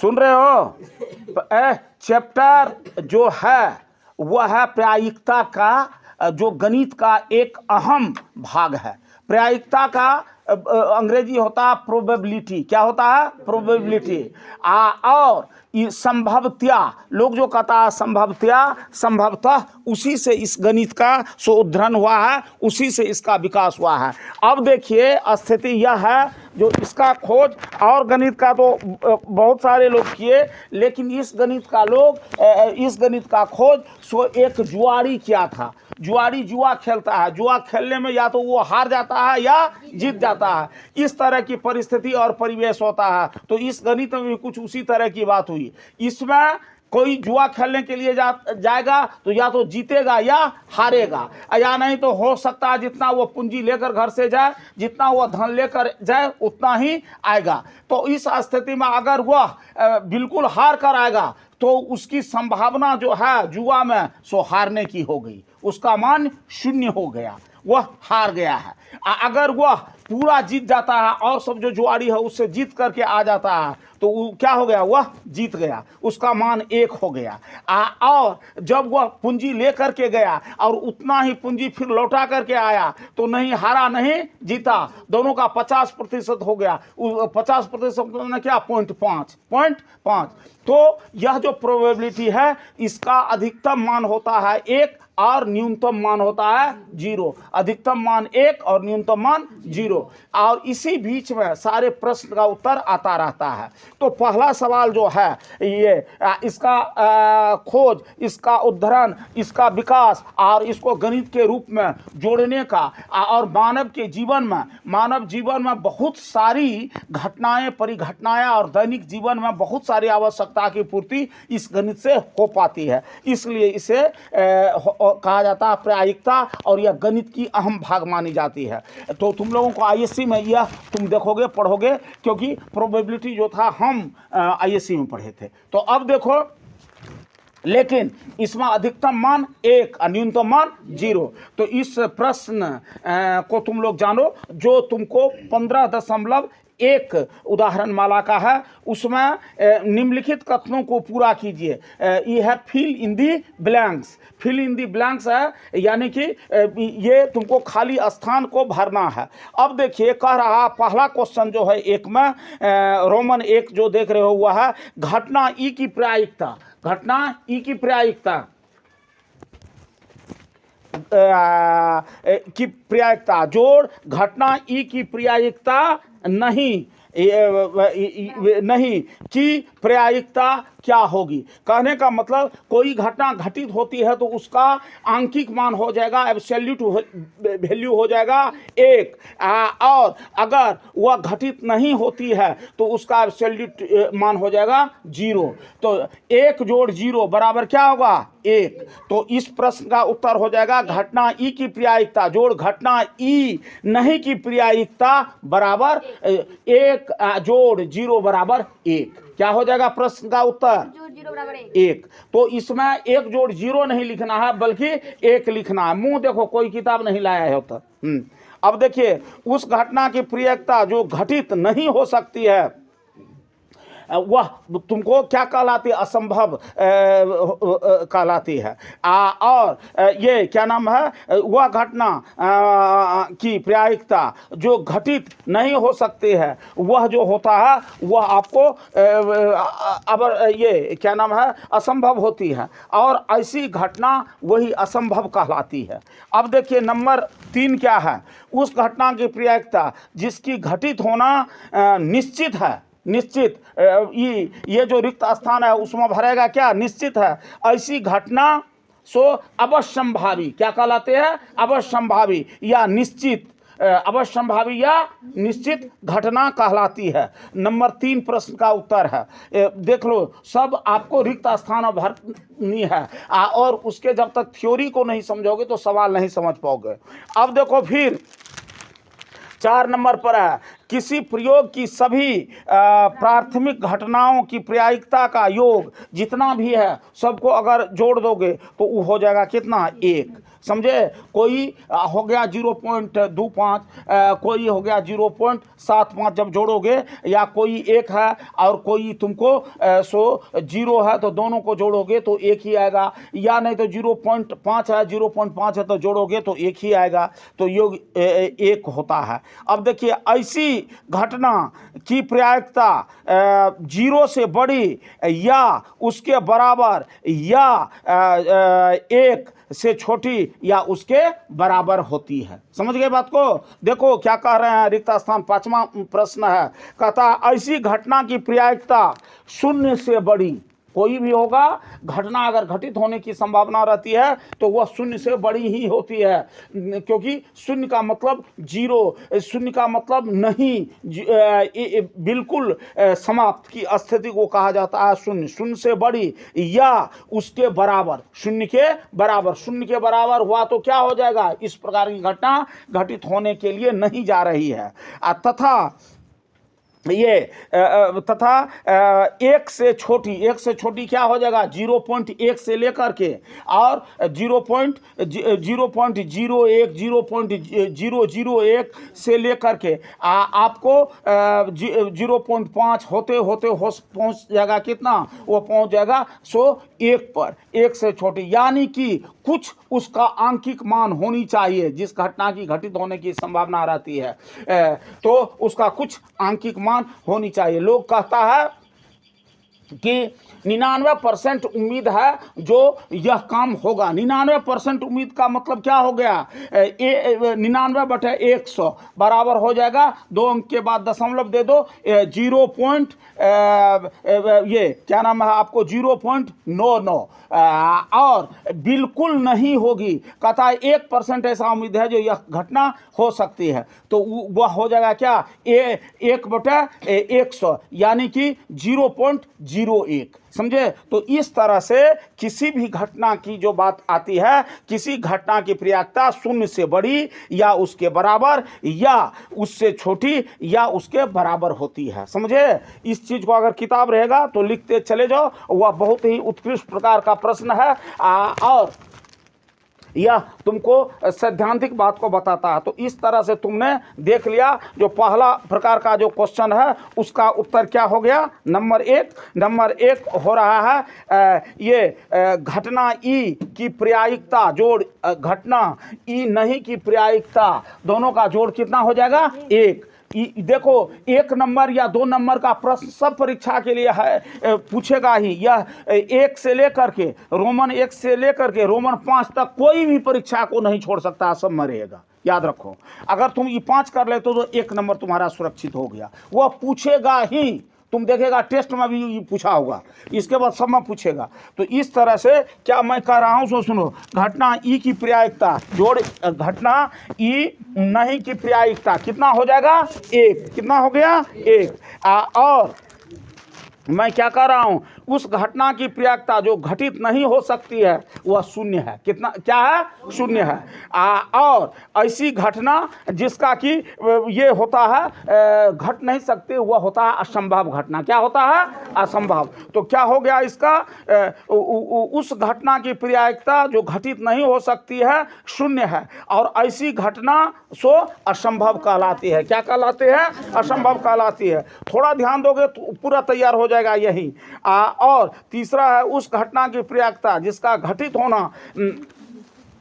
सुन रहे हो? चैप्टर जो है वह है प्रायिकता का, जो गणित का एक अहम भाग है। प्रायिकता का अंग्रेजी होता है प्रोबेबिलिटी। क्या होता है? प्रोबेबिलिटी। और संभवतया, लोग जो कहता है संभवतया, संभवतः, उसी से इस गणित का उद्धरण हुआ है, उसी से इसका विकास हुआ है। अब देखिए स्थिति यह है, जो इसका खोज और गणित का तो बहुत सारे लोग किए, लेकिन इस गणित का खोज सो एक जुआरी किया था। जुआरी जुआ खेलता है, जुआ खेलने में या तो वो हार जाता है या जीत जाता है। इस तरह की परिस्थिति और परिवेश होता है। तो इस गणित में भी कुछ उसी तरह की बात हुई। इसमें कोई जुआ खेलने के लिए जाएगा तो या तो जीतेगा या हारेगा, या नहीं तो हो सकता है जितना वो पूंजी लेकर घर से जाए, जितना वो धन लेकर जाए उतना ही आएगा। तो इस स्थिति में अगर वह बिल्कुल हार कर आएगा तो उसकी संभावना जो है जुआ में सो हारने की हो गई, उसका मान 0 हो गया, वह हार गया है। अगर वह पूरा जीत जाता है और सब जो जुआरी है उससे जीत करके आ जाता है तो क्या हो गया? वह जीत गया, उसका मान 1 हो गया। और जब वह पूंजी ले करके गया और उतना ही पूंजी फिर लौटा करके आया तो नहीं हारा नहीं जीता, दोनों का 50% हो गया। 50% ने क्या? 0.5। तो यह जो प्रोबेबिलिटी है इसका अधिकतम मान होता है 1 और न्यूनतम मान होता है 0। अधिकतम मान 1 और न्यूनतम मान 0। और इसी बीच में सारे प्रश्न का उत्तर आता रहता है। तो पहला सवाल जो है ये इसका खोज, इसका उद्धरण, इसका विकास और इसको गणित के रूप में जोड़ने का, और मानव जीवन में बहुत सारी घटनाएं, परिघटनाएं और दैनिक जीवन में बहुत सारी आवश्यकता की पूर्ति इस गणित से हो पाती है। इसलिए इसे कहा जाता है प्रायिकता, और यह गणित की अहम भाग मानी जाती है। तो तुम लोगों को आईएससी में यह तुम देखोगे, पढ़ोगे, क्योंकि प्रोबेबिलिटी जो था हम आईएससी में पढ़े थे। तो अब देखो, लेकिन इसमें अधिकतम मान 1 और न्यूनतम मान 0। तो इस प्रश्न को तुम लोग जानो, जो तुमको 15.1 उदाहरण माला का है, उसमें निम्नलिखित कथनों को पूरा कीजिए। यह है fill in the blanks. Fill in the blanks है, यानी कि ये तुमको खाली स्थान को भरना है। अब देखिए कह रहा, पहला क्वेश्चन जो है 1 में, रोमन 1 जो देख रहे हो हुआ है, घटना ई की प्रायिकता। घटना ई की प्रायिकता जोड़ घटना ई की प्रायिकता नहीं की प्रायिकता क्या होगी। कहने का मतलब कोई घटना घटित होती है तो उसका आंकिक मान हो जाएगा, एब्सोल्यूट वैल्यू हो जाएगा 1, और अगर वह घटित नहीं होती है तो उसका एब्सोल्यूट मान हो जाएगा 0। तो 1 जोड़ 0 बराबर क्या होगा? 1। तो इस प्रश्न का उत्तर हो जाएगा घटना ई की प्रायिकता जोड़ घटना ई नहीं की प्रायिकता बराबर 1 जोड़ 0 बराबर 1। क्या हो जाएगा प्रश्न का उत्तर? 1। तो इसमें 1 जोड़ 0 नहीं लिखना है, बल्कि 1 लिखना है। मुंह देखो, कोई किताब नहीं लाया है तो। अब देखिए, उस घटना की प्रायिकता जो घटित नहीं हो सकती है वह तुमको क्या कहलाती है? असंभव कहलाती है। और ये क्या नाम है? वह घटना की प्रायिकता जो घटित नहीं हो सकती है वह जो होता है वह आपको अब ये क्या नाम है? असंभव होती है, और ऐसी घटना वही असंभव कहलाती है। अब देखिए नंबर 3 क्या है? उस घटना की प्रायिकता जिसकी घटित होना निश्चित है। निश्चित, ये जो रिक्त स्थान है उसमें भरेगा क्या? निश्चित है। ऐसी घटना सो अवश्यंभावी क्या कहलाते हैं? अवश्यंभावी या निश्चित, अवश्यंभावी या निश्चित घटना कहलाती है। नंबर 3 प्रश्न का उत्तर है। देख लो, सब आपको रिक्त स्थान भरनी है, और उसके जब तक थ्योरी को नहीं समझोगे तो सवाल नहीं समझ पाओगे। अब देखो फिर 4 नंबर पर है, किसी प्रयोग की सभी प्राथमिक घटनाओं की प्रायिकता का योग जितना भी है सबको अगर जोड़ दोगे तो वो हो जाएगा कितना? 1। समझे। कोई हो गया 0.25, कोई हो गया 0.75, जब जोड़ोगे, या कोई एक है और कोई तुमको 0 है, तो दोनों को जोड़ोगे तो एक ही आएगा, या नहीं तो 0.5 है, 0.5 है तो जोड़ोगे तो एक ही आएगा, तो योग एक होता है। अब देखिए, ऐसी घटना की प्रायिकता 0 से बड़ी या उसके बराबर या 1 से छोटी या उसके बराबर होती है। समझ गए बात को। देखो क्या कह रहे हैं, रिक्त स्थान 5वां प्रश्न है, कहता ऐसी घटना की प्रायिकता 0 से बड़ी, कोई भी होगा घटना अगर घटित होने की संभावना रहती है तो वह 0 से बड़ी ही होती है, क्योंकि 0 का मतलब 0, 0 का मतलब नहीं, बिल्कुल समाप्त की स्थिति को कहा जाता है 0। 0 से बड़ी या उसके बराबर, 0 के बराबर, 0 के बराबर हुआ तो क्या हो जाएगा, इस प्रकार की घटना घटित होने के लिए नहीं जा रही है। तथा ये तथा 1 से छोटी, 1 से छोटी क्या हो जाएगा, 0.1 से लेकर के और 0.01, 0.001 से लेकर के आपको 0.5 होते होते पहुंच जाएगा कितना, वो पहुंच जाएगा 1 पर, 1 से छोटी, यानी कि कुछ उसका आंकिक मान होनी चाहिए। जिस घटना की घटित होने की संभावना रहती है तो उसका कुछ आंकिक मान होनी चाहिए। लोग कहता है कि 99% उम्मीद है जो यह काम होगा। 99% उम्मीद का मतलब क्या हो गया, 99/100 बराबर हो जाएगा, 2 अंक के बाद दशमलव दे दो, 0. ये क्या नाम है आपको, 0.99, और बिल्कुल नहीं होगी, कहता है 1% ऐसा उम्मीद है जो यह घटना हो सकती है, तो वह हो जाएगा क्या, 1/100, यानी कि 0.01। समझे। तो इस तरह से किसी भी घटना की जो बात आती है, किसी घटना की प्रायिकता 0 से बड़ी या उसके बराबर या उससे छोटी या उसके बराबर होती है। समझे। इस चीज को अगर किताब रहेगा तो लिखते चले जाओ, वह बहुत ही उत्कृष्ट प्रकार का प्रश्न है और यह तुमको सैद्धांतिक बात को बताता है। तो इस तरह से तुमने देख लिया जो पहला प्रकार का जो क्वेश्चन है उसका उत्तर क्या हो गया, नंबर 1 हो रहा है ये घटना ई की प्रायिकता जोड़ घटना ई नहीं की प्रायिकता, दोनों का जोड़ कितना हो जाएगा, 1। देखो 1 नंबर या 2 नंबर का प्रश्न सब परीक्षा के लिए है, पूछेगा ही। यह 1 से लेकर के रोमन 1 से लेकर के रोमन 5 तक कोई भी परीक्षा को नहीं छोड़ सकता, सब में रहेगा। याद रखो, अगर तुम ये 5 कर लेते तो 1 नंबर तुम्हारा सुरक्षित हो गया। वह पूछेगा ही, तुम देखेगा टेस्ट में भी पूछा होगा, इसके बाद सब में पूछेगा। तो इस तरह से क्या मैं कह रहा हूँ सो सुनो, घटना ई की प्रायिकता जोड़ घटना ई नहीं की प्रायिकता कितना हो जाएगा, 1। कितना हो गया, 1। और मैं क्या कह रहा हूँ, उस घटना की प्रायिकता जो घटित नहीं हो सकती है वह 0 है। कितना, क्या है, 0 है। और ऐसी घटना जिसका कि ये होता है घट नहीं सकती, वह होता है असंभव घटना। क्या होता है, असंभव। तो क्या हो गया इसका, उस घटना की प्रायिकता जो घटित नहीं हो सकती है 0 है, और ऐसी घटना सो असंभव कहलाती है। क्या कहलाती है, असंभव कहलाती है। थोड़ा ध्यान दोगे तो पूरा तैयार हो जाएगा यही। और तीसरा है उस घटना की प्रायिकता जिसका घटित होना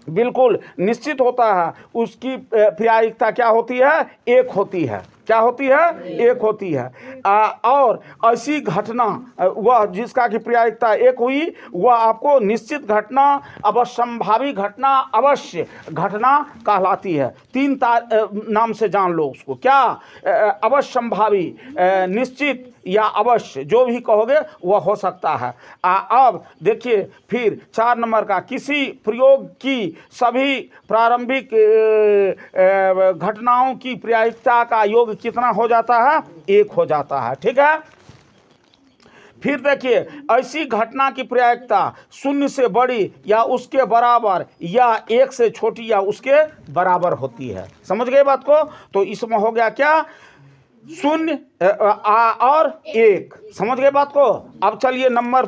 बिल्कुल निश्चित होता है, उसकी प्रायिकता क्या होती है, 1 होती है। क्या होती है, 1 होती है। और ऐसी घटना वह जिसका की प्रायिकता 1 हुई, वह आपको निश्चित घटना, अवश्यंभावी घटना, अवश्य घटना कहलाती है। 3 नाम से जान लो उसको। क्या, अवश्यंभावी, निश्चित या अवश्य, जो भी कहोगे वह हो सकता है। अब देखिए फिर 4 नंबर का, किसी प्रयोग की सभी प्रारंभिक घटनाओं की प्रायिकता का योग कितना हो जाता है, 1 हो जाता है। ठीक है। फिर देखिए, ऐसी घटना की प्रायिकता 0 से बड़ी या उसके बराबर या 1 से छोटी या उसके बराबर होती है। समझ गए बात को। तो इसमें हो गया क्या, शून्य और एक। समझ गए बात को। अब चलिए नंबर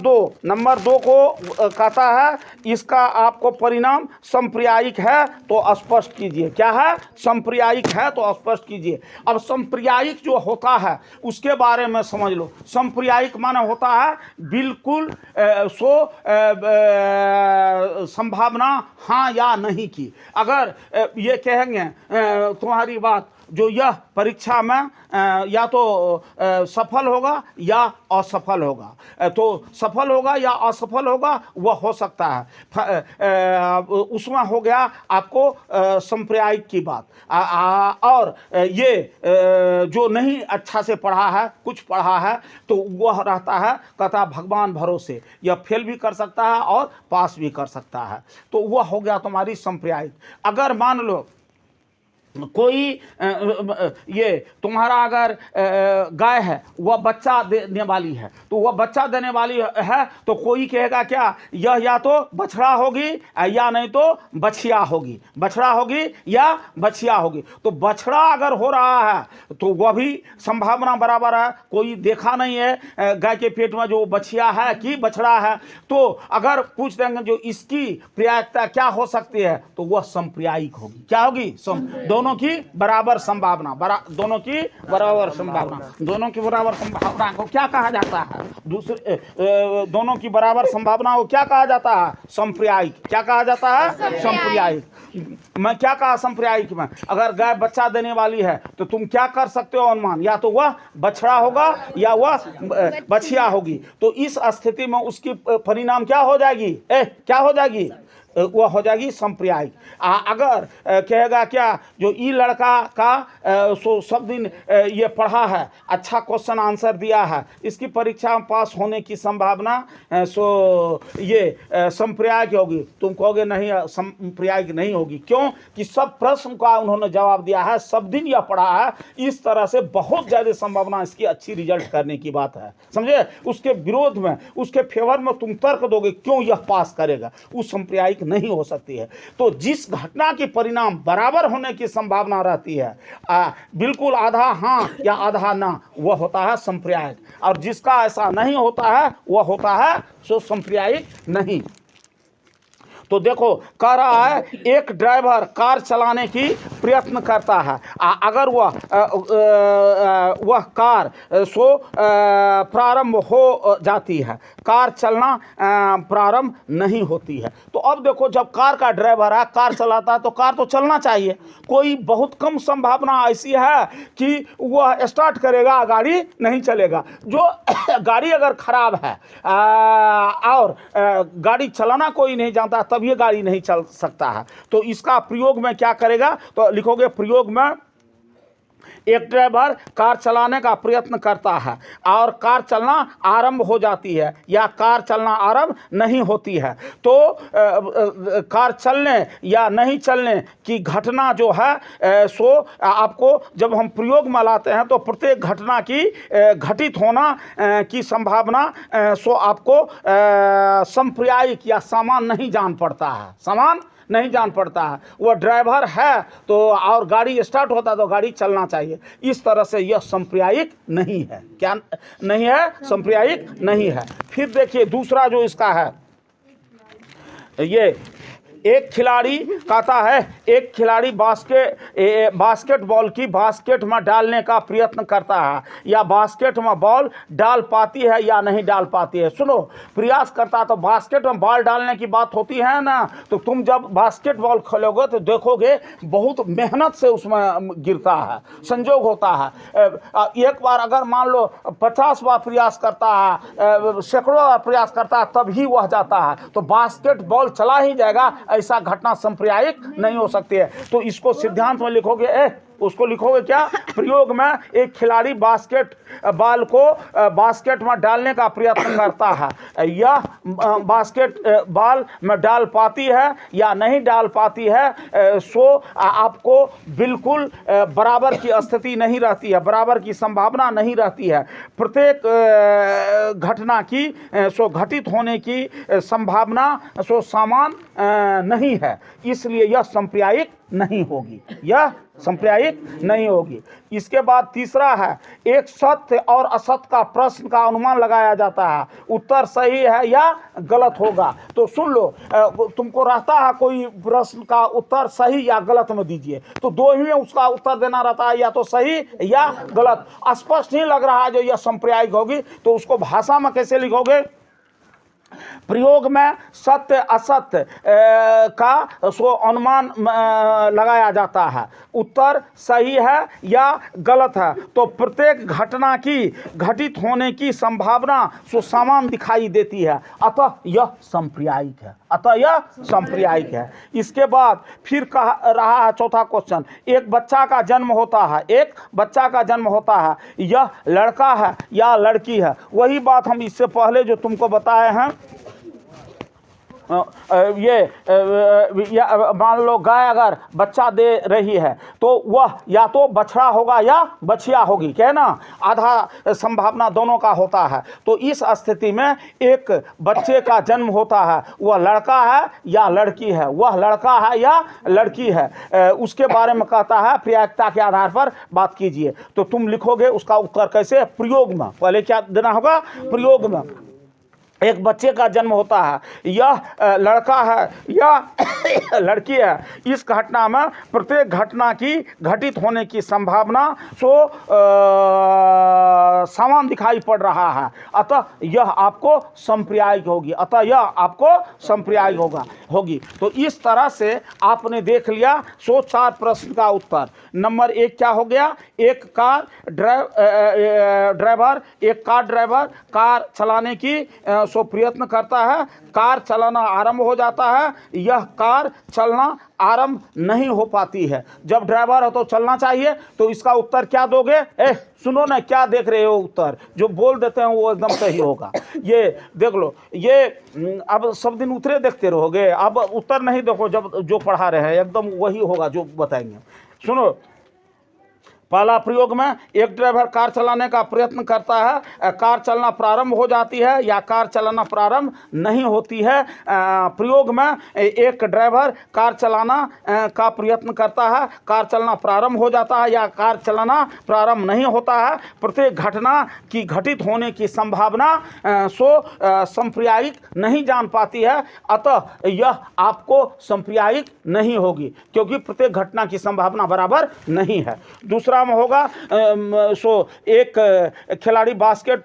दो को कहता है इसका आपको परिणाम संप्रायिक है तो स्पष्ट कीजिए। क्या है? संप्रायिक है तो स्पष्ट कीजिए। अब संप्रायिक जो होता है उसके बारे में समझ लो। संप्रायिक माने होता है बिल्कुल संभावना हाँ या नहीं की। अगर ये कहेंगे तुम्हारी बात जो यह परीक्षा में या तो सफल होगा या असफल होगा, तो सफल होगा या असफल होगा वह हो सकता है। उसमें हो गया आपको संप्रायिक की बात। और ये जो नहीं अच्छा से पढ़ा है, कुछ पढ़ा है, तो वह रहता है कहता भगवान भरोसे, यह फेल भी कर सकता है और पास भी कर सकता है। तो वह हो गया तुम्हारी संप्रायिक। अगर मान लो कोई ये तुम्हारा अगर गाय है वह बच्चा देने वाली है, तो वह बच्चा देने वाली है तो कोई कहेगा क्या यह या तो बछड़ा होगी या नहीं तो बछिया होगी, बछड़ा होगी या बछिया होगी। तो बछड़ा अगर हो रहा है तो वह भी संभावना बराबर है। कोई देखा नहीं है गाय के पेट में जो बछिया है कि बछड़ा है, तो अगर पूछ देंगे जो इसकी प्रायिकता क्या हो सकती है तो वह संप्रायिक होगी। क्या होगी? दोनों की बराबर संभावना, दोनों की बराबर संभावना। दोनों की बराबर संभावना को क्या कहा जाता है? दूसरे दोनों की बराबर संभावना को क्या कहा जाता है? संप्रायिक। क्या कहा जाता है? संप्रायिक। मैं क्या कहा संप्रायिक में? अगर गाय बच्चा देने वाली है तो तुम क्या कर सकते हो अनुमान? या तो वह बछड़ा होगा या वह बछिया होगी। तो इस स्थिति में उसकी परिणाम क्या हो जाएगी? क्या हो जाएगी? वह हो जाएगी संप्रायिक। अगर कहेगा क्या जो ई लड़का का सो सब दिन ये पढ़ा है, अच्छा क्वेश्चन आंसर दिया है, इसकी परीक्षा में पास होने की संभावना सो ये संप्रायिक होगी। तुम कहोगे नहीं, संप्रायिक नहीं होगी। क्यों? कि सब प्रश्न का उन्होंने जवाब दिया है, सब दिन यह पढ़ा है, इस तरह से बहुत ज़्यादा संभावना इसकी अच्छी रिजल्ट करने की बात है। समझे? उसके विरोध में, उसके फेवर में तुम तर्क दोगे क्यों यह पास करेगा, उस संप्रायिक नहीं हो सकती है। तो जिस घटना के परिणाम बराबर होने की संभावना रहती है, बिल्कुल आधा हाँ या आधा ना, वह होता है संप्रायिक। और जिसका ऐसा नहीं होता है वह होता है सो संप्रायिक नहीं। तो देखो कह रहा है एक ड्राइवर कार चलाने की प्रयत्न करता है। अगर वह कार प्रारंभ हो जाती है, कार चलना प्रारंभ नहीं होती है। तो अब देखो जब कार का ड्राइवर है, कार चलाता है, तो कार तो चलना चाहिए। कोई बहुत कम संभावना ऐसी है कि वह स्टार्ट करेगा, गाड़ी नहीं चलेगा। जो गाड़ी अगर खराब है और गाड़ी चलाना कोई नहीं जानता, तब ये गाड़ी नहीं चल सकता है। तो इसका प्रयोग में क्या करेगा? तो लिखोगे प्रयोग में एक ड्राइवर कार चलाने का प्रयत्न करता है और कार चलना आरंभ हो जाती है या कार चलना आरंभ नहीं होती है। तो कार चलने या नहीं चलने की घटना जो है सो आपको जब हम प्रयोग में लाते हैं तो प्रत्येक घटना की घटित होना की संभावना सो आपको संप्रायिक या समान नहीं जान पड़ता है, समान नहीं जान पड़ता है। वह ड्राइवर है तो और गाड़ी स्टार्ट होता तो गाड़ी चलना चाहिए। इस तरह से यह संप्रायिक नहीं है। क्या नहीं है? संप्रायिक नहीं है। फिर देखिए दूसरा जो इसका है, ये एक खिलाड़ी कहता है एक खिलाड़ी बास्केटबॉल की बास्केट में डालने का प्रयत्न करता है, या बास्केट में बॉल डाल पाती है या नहीं डाल पाती है। सुनो, प्रयास करता तो बास्केट में बॉल डालने की बात होती है ना, तो तुम जब बास्केटबॉल खेलोगे तो देखोगे बहुत मेहनत से उसमें गिरता है, संजोग होता है। एक बार अगर मान लो 50 बार प्रयास करता है, सैकड़ों बार प्रयास करता है, तब ही वह जाता है। तो बास्केटबॉल चला ही जाएगा, ऐसा घटना संप्रायिक नहीं हो सकती है। तो इसको सिद्धांत में लिखोगे उसको लिखोगे क्या? प्रयोग में एक खिलाड़ी बास्केट बॉल को बास्केट में डालने का प्रयत्न करता है, यह बास्केट बॉल में डाल पाती है या नहीं डाल पाती है, सो आपको बिल्कुल बराबर की स्थिति नहीं रहती है, बराबर की संभावना नहीं रहती है। प्रत्येक घटना की सो घटित होने की संभावना सो समान नहीं है, इसलिए यह संप्रायिक नहीं होगी, यह सांप्रदायिक नहीं होगी। इसके बाद तीसरा है, एक सत्य और असत्य का प्रश्न का अनुमान लगाया जाता है, उत्तर सही है या गलत होगा। तो सुन लो, तुमको रहता है कोई प्रश्न का उत्तर सही या गलत में दीजिए, तो दो ही में उसका उत्तर देना रहता है, या तो सही या गलत। स्पष्ट नहीं लग रहा है जो यह सांप्रदायिक होगी, तो उसको भाषा में कैसे लिखोगे? प्रयोग में सत्य असत्य का सो अनुमान लगाया जाता है, उत्तर सही है या गलत है। तो प्रत्येक घटना की घटित होने की संभावना सो समान दिखाई देती है, अतः यह सांप्रदायिक है, अतः यह सांप्रदायिक है। इसके बाद फिर कह रहा है चौथा क्वेश्चन, एक बच्चा का जन्म होता है, एक बच्चा का जन्म होता है, यह लड़का है या लड़की है। वही बात हम इससे पहले जो तुमको बताए हैं, मान लो गाय अगर बच्चा दे रही है तो वह या तो बछड़ा होगा या बछिया होगी, क्या है ना, आधा संभावना दोनों का होता है। तो इस स्थिति में एक बच्चे का जन्म होता है, वह लड़का है या लड़की है, वह लड़का है या लड़की है, उसके बारे में कहता है प्रायिकता के आधार पर बात कीजिए। तो तुम लिखोगे उसका उत्तर कैसे? प्रयोग में। पहले क्या देना होगा? प्रयोग में। एक बच्चे का जन्म होता है, यह लड़का है या लड़की है, इस घटना में प्रत्येक घटना की घटित होने की संभावना समान दिखाई पड़ रहा है, अतः यह आपको सांप्रदायिक होगी, अतः यह आपको सांप्रदायिक होगी। तो इस तरह से आपने देख लिया 104 प्रश्न का उत्तर। नंबर 1 क्या हो गया? एक कार ड्राइवर, एक कार ड्राइवर कार चलाने की सो प्रयत्न करता है, कार चलाना आरंभ हो जाता है, यह कार चलना आरंभ नहीं हो पाती है। जब ड्राइवर हो तो चलना चाहिए, तो इसका उत्तर क्या दोगे? सुनो ना, क्या देख रहे हो? उत्तर जो बोल देते हैं वो एकदम सही होगा। ये देख लो, ये अब सब दिन उत्तरे देखते रहोगे, अब उत्तर नहीं देखो, जब जो पढ़ा रहे हैं एकदम वही होगा जो बताएंगे। सुनो, पहला प्रयोग में एक ड्राइवर कार चलाने का प्रयत्न करता है, कार चलना प्रारंभ हो जाती है या कार चलाना प्रारंभ नहीं होती है। प्रयोग में एक ड्राइवर कार चलाना का प्रयत्न करता है, कार चलना प्रारंभ हो जाता है या कार चलाना प्रारंभ नहीं होता है। प्रत्येक घटना की घटित होने की संभावना सांप्रदायिक नहीं जान पाती है, अतः यह आपको सांप्रदायिक नहीं होगी, क्योंकि प्रत्येक घटना की संभावना बराबर नहीं है। दूसरा में होगा, एक खिलाड़ी बास्केट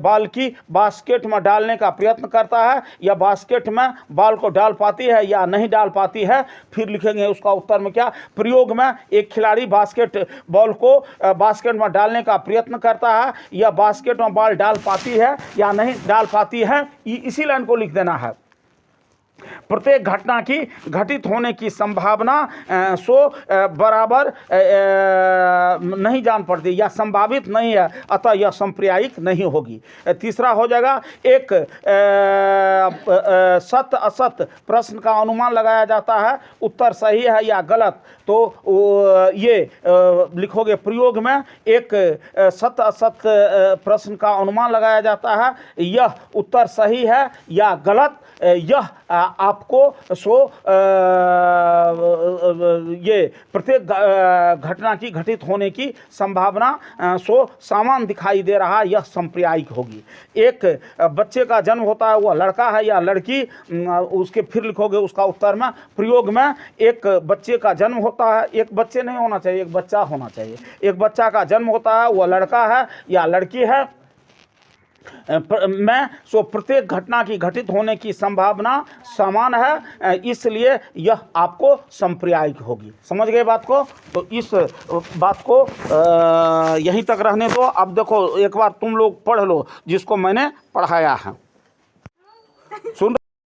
बॉल की बास्केट में डालने का प्रयत्न करता है, या बास्केट में बॉल को डाल पाती है या नहीं डाल पाती है। फिर लिखेंगे उसका उत्तर में क्या? प्रयोग में एक खिलाड़ी बास्केट बॉल को बास्केट में डालने का प्रयत्न करता है, या बास्केट में बॉल डाल पाती है या नहीं डाल पाती है, इसी लाइन को लिख देना है। प्रत्येक घटना की घटित होने की संभावना बराबर नहीं जान पड़ती या संभावित नहीं है, अतः यह सांप्रदायिक नहीं होगी। तीसरा हो जाएगा, एक सत्य असत्य प्रश्न का अनुमान लगाया जाता है, उत्तर सही है या गलत। तो ये लिखोगे प्रयोग में एक सत्य असत्य प्रश्न का अनुमान लगाया जाता है, यह उत्तर सही है या गलत, यह आपको ये प्रत्येक घटना की घटित होने की संभावना समान दिखाई दे रहा है, यह सांप्रदायिक होगी। एक बच्चे का जन्म होता है, वह लड़का है या लड़की, उसके फिर लिखोगे उसका उत्तर में। प्रयोग में एक बच्चे का जन्म होता है, एक बच्चे नहीं होना चाहिए, एक बच्चा होना चाहिए। एक बच्चा का जन्म होता है, वह लड़का है या लड़की है, में प्रत्येक घटना की घटित होने की संभावना समान है, इसलिए यह आपको सांप्रदायिक होगी। समझ गए बात को? तो इस बात को यहीं तक रहने दो। अब देखो, एक बार तुम लोग पढ़ लो जिसको मैंने पढ़ाया है। सुन